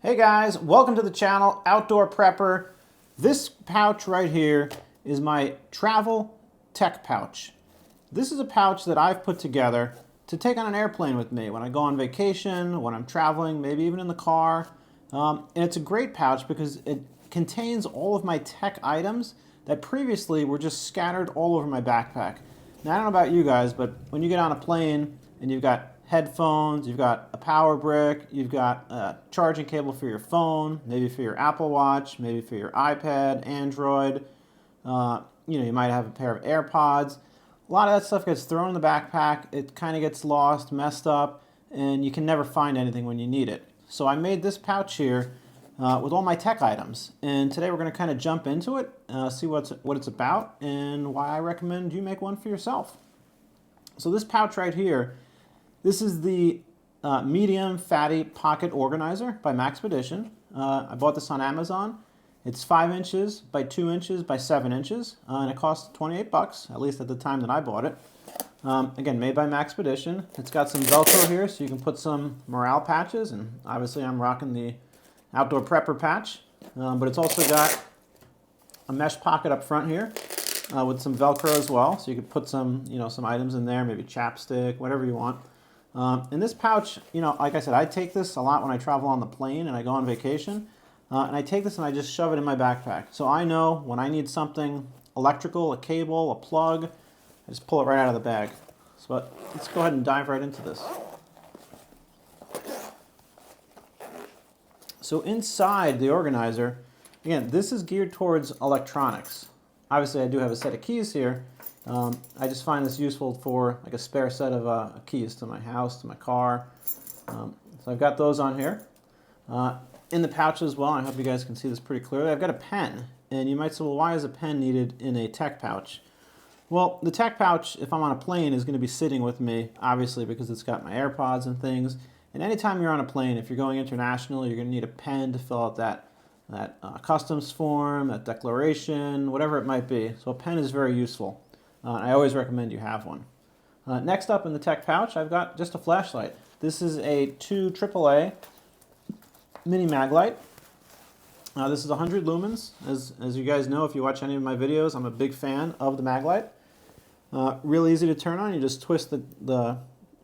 Hey guys, welcome to the channel, Outdoor Prepper. This pouch right here is my travel tech pouch. This is a pouch that I've put together to take on an airplane with me when I go on vacation, when I'm traveling, maybe even in the car. And it's a great pouch because it contains all of my tech items that previously were just scattered all over my backpack. Now I don't know about you guys, but when you get on a plane and you've got headphones, you've got a power brick, you've got a charging cable for your phone, maybe for your Apple Watch, maybe for your iPad, Android. You might have a pair of AirPods. A lot of that stuff gets thrown in the backpack. It kind of gets lost, messed up, and you can never find anything when you need it. So I made this pouch here with all my tech items. And today we're going to kind of jump into it, see what it's about, and why I recommend you make one for yourself. So this pouch right here, this is the medium fatty pocket organizer by Maxpedition. I bought this on Amazon. It's 5 inches by 2 inches by 7 inches, and it costs 28 bucks, at least at the time that I bought it. Again, made by Maxpedition. It's got some Velcro here, so you can put some morale patches, and obviously I'm rocking the Outdoor Prepper patch, but it's also got a mesh pocket up front here with some Velcro as well, so you could put some, some items in there, maybe chapstick, whatever you want. In this pouch, like I said, I take this a lot when I travel on the plane and I go on vacation. And I take this and I just shove it in my backpack. So I know when I need something electrical, a cable, a plug, I just pull it right out of the bag. So let's go ahead and dive right into this. So inside the organizer, again, this is geared towards electronics. Obviously I do have a set of keys here. I just find this useful for like a spare set of keys to my house, to my car. So I've got those on here. In the pouch as well, I hope you guys can see this pretty clearly, I've got a pen. And you might say, well, why is a pen needed in a tech pouch? Well, the tech pouch, if I'm on a plane, is going to be sitting with me, obviously, because it's got my AirPods and things. And anytime you're on a plane, if you're going international, you're going to need a pen to fill out that customs form, that declaration, whatever it might be. So a pen is very useful. I always recommend you have one. Next up in the tech pouch, I've got just a flashlight. This is a 2 AAA mini mag light. This is 100 lumens. As you guys know, if you watch any of my videos, I'm a big fan of the mag light. Real easy to turn on. You just twist the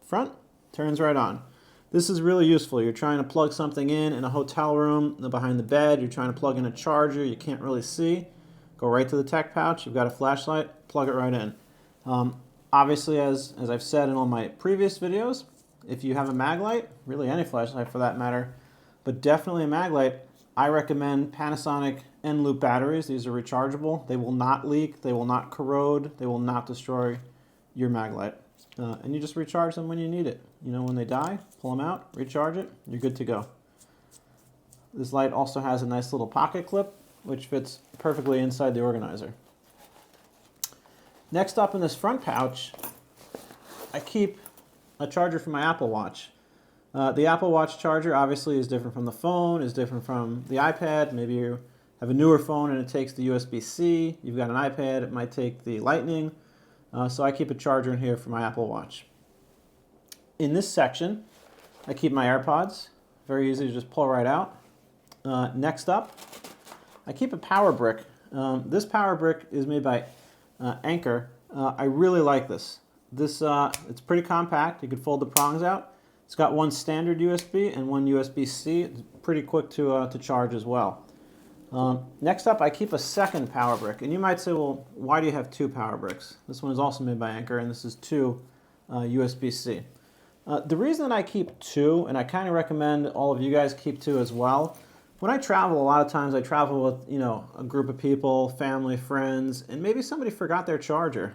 front, turns right on. This is really useful. You're trying to plug something in a hotel room behind the bed. You're trying to plug in a charger you can't really see. Go right to the tech pouch. You've got a flashlight. Plug it right in. Obviously, as I've said in all my previous videos, if you have a mag light, really any flashlight for that matter, but definitely a mag light, I recommend Panasonic end-loop batteries. These are rechargeable. They will not leak. They will not corrode. They will not destroy your mag light. And you just recharge them when you need it. When they die, pull them out, recharge it, you're good to go. This light also has a nice little pocket clip, which fits perfectly inside the organizer. Next up in this front pouch, I keep a charger for my Apple Watch. The Apple Watch charger obviously is different from the phone, is different from the iPad. Maybe you have a newer phone and it takes the USB-C. You've got an iPad, it might take the Lightning. So I keep a charger in here for my Apple Watch. In this section, I keep my AirPods. Very easy to just pull right out. Next up, I keep a power brick. This power brick is made by Anchor. I really like this. It's pretty compact. You can fold the prongs out. It's got one standard USB and one USB-C. It's pretty quick to charge as well. Next up, I keep a second power brick. And you might say, well, why do you have 2 power bricks? This one is also made by Anchor, and this is 2 USB-C. The reason that I keep 2, and I kind of recommend all of you guys keep 2 as well, when I travel, a lot of times I travel with, a group of people, family, friends, and maybe somebody forgot their charger.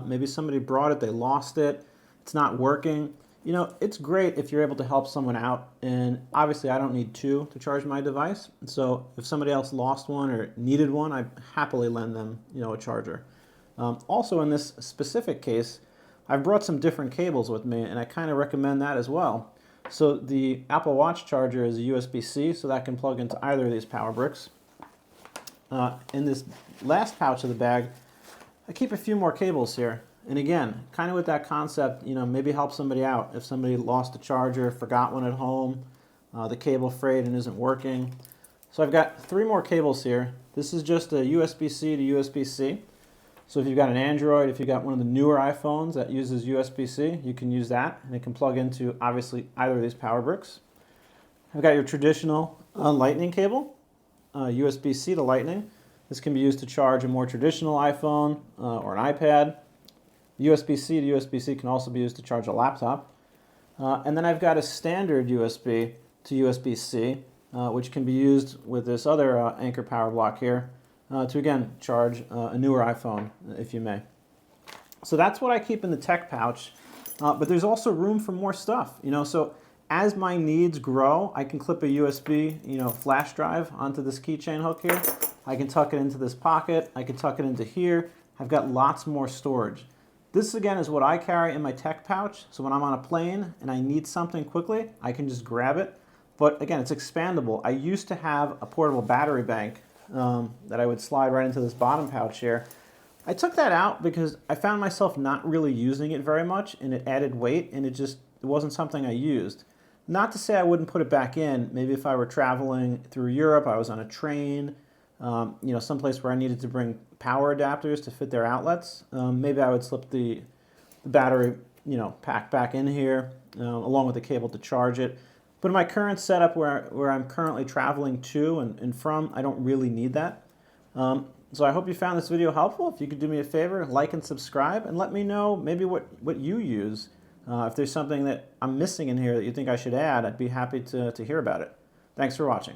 Maybe somebody brought it, they lost it, it's not working. It's great if you're able to help someone out, and obviously I don't need 2 to charge my device, so if somebody else lost one or needed one, I happily lend them, a charger. Also in this specific case, I've brought some different cables with me, and I kind of recommend that as well. So the Apple Watch charger is a USB-C, so that can plug into either of these power bricks. In this last pouch of the bag, I keep a few more cables here. And again, kind of with that concept, maybe help somebody out. If somebody lost a charger, forgot one at home, the cable frayed and isn't working. So I've got 3 more cables here. This is just a USB-C to USB-C. So if you've got an Android, if you've got one of the newer iPhones that uses USB-C, you can use that, and it can plug into, obviously, either of these power bricks. I've got your traditional Lightning cable, USB-C to Lightning. This can be used to charge a more traditional iPhone or an iPad. USB-C to USB-C can also be used to charge a laptop. And then I've got a standard USB to USB-C, which can be used with this other Anchor power block here to, again, charge a newer iPhone, if you may. So that's what I keep in the tech pouch, but there's also room for more stuff, so as my needs grow, I can clip a USB, flash drive onto this keychain hook here. I can tuck it into this pocket. I can tuck it into here. I've got lots more storage. This, again, is what I carry in my tech pouch, so when I'm on a plane and I need something quickly, I can just grab it. But again, it's expandable. I used to have a portable battery bank that I would slide right into this bottom pouch here. I took that out because I found myself not really using it very much, and it added weight, and it wasn't something I used. Not to say I wouldn't put it back in. Maybe if I were traveling through Europe, I was on a train, someplace where I needed to bring power adapters to fit their outlets. Maybe I would slip the battery, pack back in here, along with the cable to charge it. But in my current setup where I'm currently traveling to and from, I don't really need that. So I hope you found this video helpful. If you could do me a favor, like and subscribe, and let me know maybe what you use. If there's something that I'm missing in here that you think I should add, I'd be happy to hear about it. Thanks for watching.